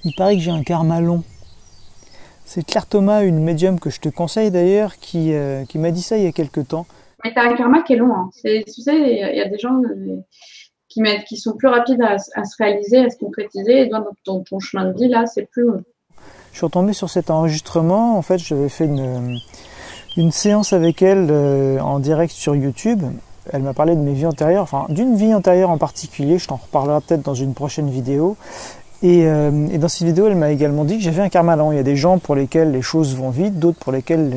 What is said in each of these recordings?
Il paraît que j'ai un karma long. C'est Claire Thomas, une médium que je te conseille d'ailleurs, qui m'a dit ça il y a quelques temps. Mais tu as un karma qui est long. Hein. Tu sais, il y a des gens qui sont plus rapides à se réaliser, à se concrétiser. Et dans ton chemin de vie, là, c'est plus long. Je suis retombé sur cet enregistrement. En fait, j'avais fait une séance avec elle en direct sur YouTube. Elle m'a parlé de mes vies antérieures, enfin d'une vie antérieure en particulier. Je t'en reparlerai peut-être dans une prochaine vidéo. Et dans cette vidéo, elle m'a également dit que j'avais un karma lent. Il y a des gens pour lesquels les choses vont vite, d'autres pour lesquels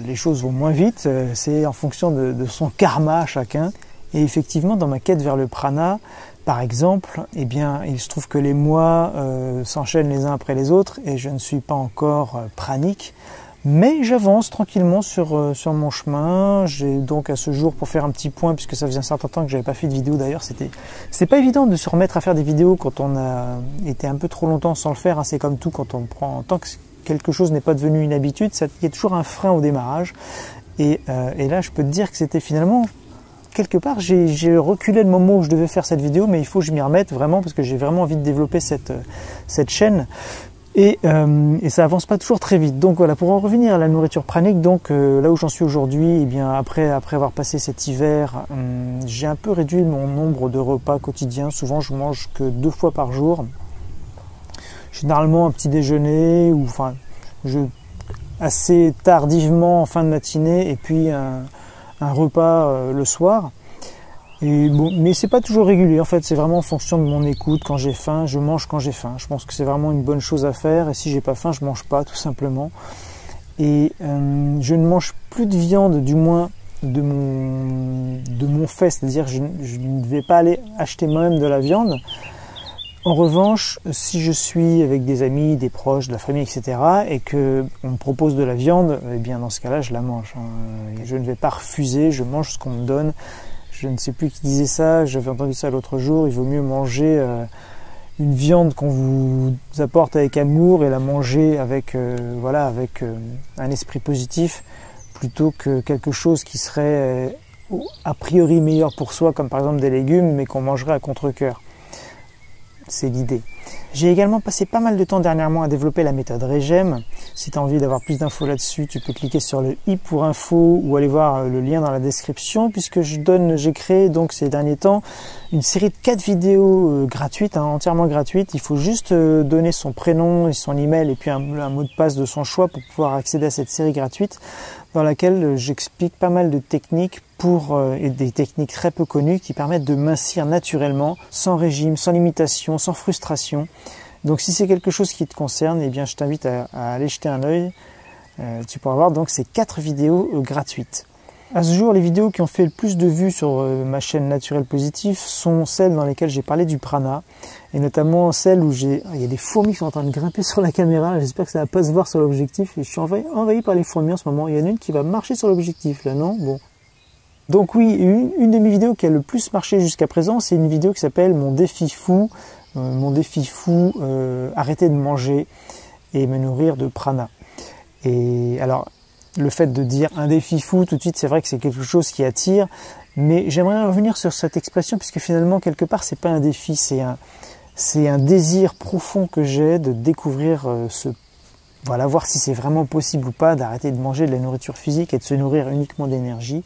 les choses vont moins vite. C'est en fonction de son karma chacun. Et effectivement, dans ma quête vers le prana, par exemple, eh bien, il se trouve que les mois s'enchaînent les uns après les autres et je ne suis pas encore pranique. Mais j'avance tranquillement sur mon chemin. J'ai donc à ce jour, pour faire un petit point, puisque ça faisait un certain temps que j'avais pas fait de vidéo d'ailleurs, c'est pas évident de se remettre à faire des vidéos quand on a été un peu trop longtemps sans le faire. Hein. C'est comme tout, quand on prend, tant que quelque chose n'est pas devenu une habitude, il y a toujours un frein au démarrage. Et là, je peux te dire que c'était finalement, quelque part, j'ai reculé le moment où je devais faire cette vidéo, mais il faut que je m'y remette vraiment, parce que j'ai vraiment envie de développer cette chaîne. Et ça avance pas toujours très vite. Donc voilà, pour en revenir à la nourriture pranique, donc là où j'en suis aujourd'hui, eh bien après avoir passé cet hiver, j'ai un peu réduit mon nombre de repas quotidiens. Souvent, je mange que 2 fois par jour. Généralement un petit déjeuner ou enfin assez tardivement en fin de matinée et puis un repas le soir. Et bon, mais c'est pas toujours régulier, en fait, c'est vraiment en fonction de mon écoute. Quand j'ai faim, je mange quand j'ai faim. Je pense que c'est vraiment une bonne chose à faire. Et si j'ai pas faim, je mange pas, tout simplement. Et je ne mange plus de viande, du moins de mon fait, c'est-à-dire je ne vais pas aller acheter moi-même de la viande. En revanche, si je suis avec des amis, des proches, de la famille, etc., et que on me propose de la viande, eh bien dans ce cas-là, je la mange. Je ne vais pas refuser, je mange ce qu'on me donne. Je ne sais plus qui disait ça, j'avais entendu ça l'autre jour, il vaut mieux manger une viande qu'on vous apporte avec amour et la manger avec un esprit positif plutôt que quelque chose qui serait a priori meilleur pour soi, comme par exemple des légumes, mais qu'on mangerait à contre-cœur. C'est l'idée. J'ai également passé pas mal de temps dernièrement à développer la méthode REGEM. Si tu as envie d'avoir plus d'infos là-dessus, tu peux cliquer sur le i pour info ou aller voir le lien dans la description, puisque j'ai créé donc ces derniers temps une série de 4 vidéos gratuites, entièrement gratuites. Il faut juste donner son prénom et son email et puis un mot de passe de son choix pour pouvoir accéder à cette série gratuite dans laquelle j'explique pas mal de techniques et des techniques très peu connues qui permettent de mincir naturellement, sans régime, sans limitation, sans frustration. Donc si c'est quelque chose qui te concerne, eh bien je t'invite à aller jeter un œil. Tu pourras voir donc ces 4 vidéos gratuites. À ce jour, les vidéos qui ont fait le plus de vues sur ma chaîne Naturel Positif sont celles dans lesquelles j'ai parlé du prana, et notamment celles où il y a des fourmis qui sont en train de grimper sur la caméra. J'espère que ça va pas se voir sur l'objectif. Et je suis envahi par les fourmis en ce moment. Il y en a une qui va marcher sur l'objectif là, non? Bon. Donc oui, une de mes vidéos qui a le plus marché jusqu'à présent, c'est une vidéo qui s'appelle Mon défi fou. Arrêter de manger et me nourrir de prana. Et alors, le fait de dire un défi fou, tout de suite, c'est vrai que c'est quelque chose qui attire, mais j'aimerais revenir sur cette expression, puisque finalement, quelque part, c'est pas un défi, c'est un désir profond que j'ai de découvrir voir si c'est vraiment possible ou pas d'arrêter de manger de la nourriture physique et de se nourrir uniquement d'énergie.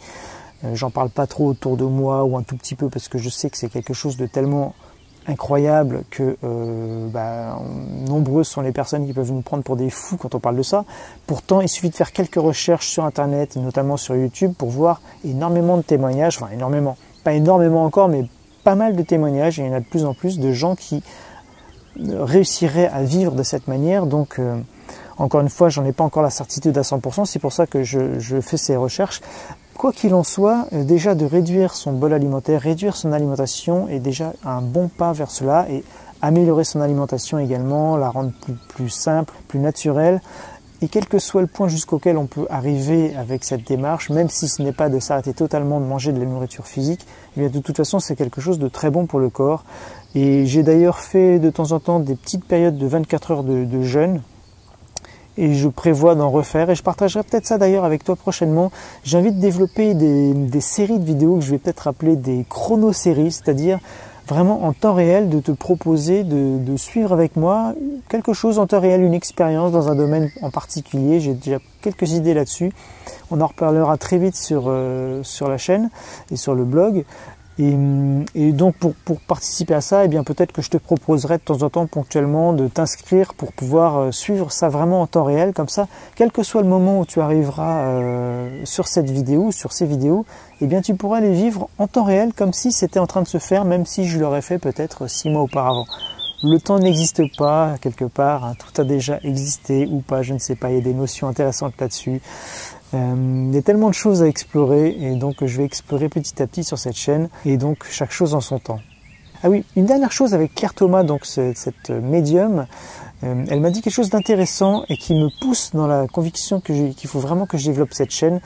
J'en parle pas trop autour de moi ou un tout petit peu parce que je sais que c'est quelque chose de tellement incroyable que nombreuses sont les personnes qui peuvent nous prendre pour des fous quand on parle de ça. Pourtant, il suffit de faire quelques recherches sur Internet, et notamment sur YouTube, pour voir énormément de témoignages, enfin énormément, pas énormément encore, mais pas mal de témoignages, et il y en a de plus en plus de gens qui réussiraient à vivre de cette manière. Donc, encore une fois, j'en ai pas encore la certitude à 100%, c'est pour ça que je fais ces recherches. Quoi qu'il en soit, déjà de réduire son bol alimentaire, réduire son alimentation est déjà un bon pas vers cela, et améliorer son alimentation également, la rendre plus simple, plus naturelle, et quel que soit le point jusqu'auquel on peut arriver avec cette démarche, même si ce n'est pas de s'arrêter totalement de manger de la nourriture physique, eh bien de toute façon c'est quelque chose de très bon pour le corps. Et j'ai d'ailleurs fait de temps en temps des petites périodes de 24 heures de jeûne, et je prévois d'en refaire, et je partagerai peut-être ça d'ailleurs avec toi prochainement. J'ai envie de développer des séries de vidéos que je vais peut-être appeler des chrono-séries, c'est-à-dire vraiment en temps réel de te proposer de suivre avec moi quelque chose en temps réel, une expérience dans un domaine en particulier. J'ai déjà quelques idées là-dessus. On en reparlera très vite sur la chaîne et sur le blog. Et donc pour participer à ça, eh bien peut-être que je te proposerai de temps en temps ponctuellement de t'inscrire pour pouvoir suivre ça vraiment en temps réel, comme ça, quel que soit le moment où tu arriveras sur cette vidéo, sur ces vidéos, eh bien tu pourras les vivre en temps réel comme si c'était en train de se faire, même si je l'aurais fait peut-être 6 mois auparavant. Le temps n'existe pas quelque part, hein, tout a déjà existé ou pas, je ne sais pas, il y a des notions intéressantes là-dessus. Il y a tellement de choses à explorer et donc je vais explorer petit à petit sur cette chaîne et donc chaque chose en son temps. Ah oui, une dernière chose avec Claire Thomas, donc cette médium, elle m'a dit quelque chose d'intéressant et qui me pousse dans la conviction qu'il faut vraiment que je développe cette chaîne.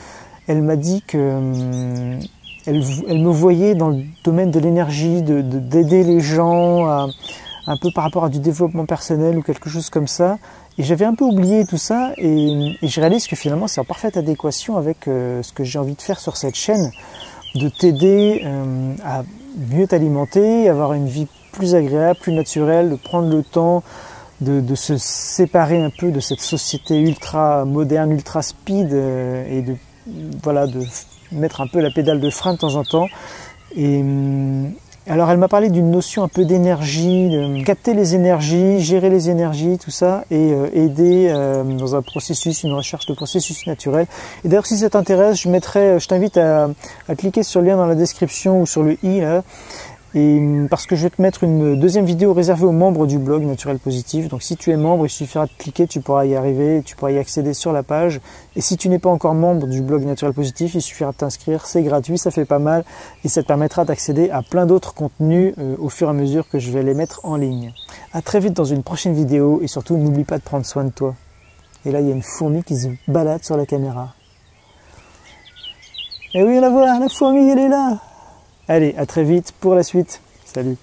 Elle m'a dit que elle me voyait dans le domaine de l'énergie, d'aider les gens un peu par rapport à du développement personnel ou quelque chose comme ça. Et j'avais un peu oublié tout ça et je réalise que finalement c'est en parfaite adéquation avec ce que j'ai envie de faire sur cette chaîne, de t'aider à mieux t'alimenter, avoir une vie plus agréable, plus naturelle, de prendre le temps de se séparer un peu de cette société ultra moderne, ultra speed et de mettre un peu la pédale de frein de temps en temps. Et alors elle m'a parlé d'une notion un peu d'énergie, de capter les énergies, gérer les énergies, tout ça, et aider dans un processus, une recherche de processus naturel. Et d'ailleurs si ça t'intéresse, je t'invite à cliquer sur le lien dans la description ou sur le i là, et parce que je vais te mettre une deuxième vidéo réservée aux membres du blog Naturel Positif. Donc si tu es membre, il suffira de cliquer, tu pourras y arriver, tu pourras y accéder sur la page. Et si tu n'es pas encore membre du blog Naturel Positif, il suffira de t'inscrire, c'est gratuit, ça fait pas mal et ça te permettra d'accéder à plein d'autres contenus au fur et à mesure que je vais les mettre en ligne. À très vite dans une prochaine vidéo et surtout n'oublie pas de prendre soin de toi. Et là il y a une fourmi qui se balade sur la caméra. Et oui, on la voit, la fourmi elle est là. Allez, à très vite pour la suite. Salut.